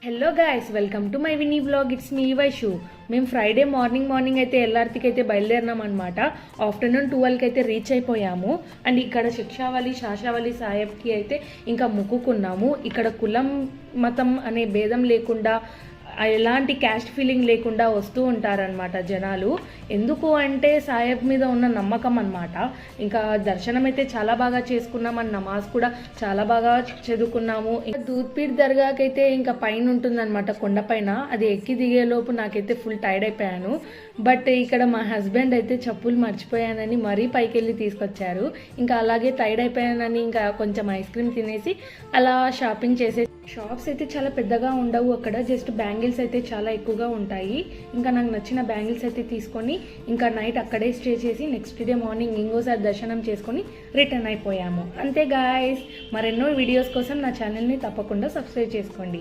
Hello guys, welcome to my Vini blog. It's me Vaishu. మేము Friday morning అయితే ఎల్ఆర్తికి అయితే బయలుదేరినాం అనమాట. ఆఫ్టర్నూన్ 12కి అయితే రీచ్ అయిపోయాము. అండ్ ఇక్కడ శిక్షావళి శాషావళి సాహెబ్కి అయితే ఇంకా మొక్కుకున్నాము. ఇక్కడ కులం మతం అనే భేదం లేకుండా ఎలాంటి క్యాస్ట్ ఫీలింగ్ లేకుండా వస్తూ ఉంటారనమాట జనాలు. ఎందుకు అంటే సాహెబ్ మీద ఉన్న నమ్మకం అనమాట. ఇంకా దర్శనం అయితే చాలా బాగా చేసుకున్నాం. అండ్ నమాజ్ కూడా చాలా బాగా చదువుకున్నాము. ఇంకా దూద్పీర్ దర్గాకి అయితే ఇంకా పైన ఉంటుందన్నమాట, కొండపైన. అది ఎక్కి దిగేలోపు నాకైతే ఫుల్ టైర్డ్ అయిపోయాను. బట్ ఇక్కడ మా హస్బెండ్ అయితే చెప్పులు మర్చిపోయానని మరీ పైకి వెళ్ళి తీసుకొచ్చారు. ఇంకా అలాగే టైర్డ్ అయిపోయానని ఇంకా కొంచెం ఐస్ క్రీమ్ తినేసి అలా షాపింగ్ చేసే. షాప్స్ అయితే చాలా పెద్దగా ఉండవు అక్కడ, జస్ట్ బ్యాంగిల్స్ అయితే చాలా ఎక్కువగా ఉంటాయి. ఇంకా నాకు నచ్చిన బ్యాంగిల్స్ అయితే తీసుకొని ఇంకా నైట్ అక్కడే స్టే చేసి నెక్స్ట్ డే మార్నింగ్ ఇంకోసారి దర్శనం చేసుకొని రిటర్న్ అయిపోయాము. అంతే గాయస్. మరెన్నో వీడియోస్ కోసం నా ఛానల్ని తప్పకుండా సబ్స్క్రైబ్ చేసుకోండి.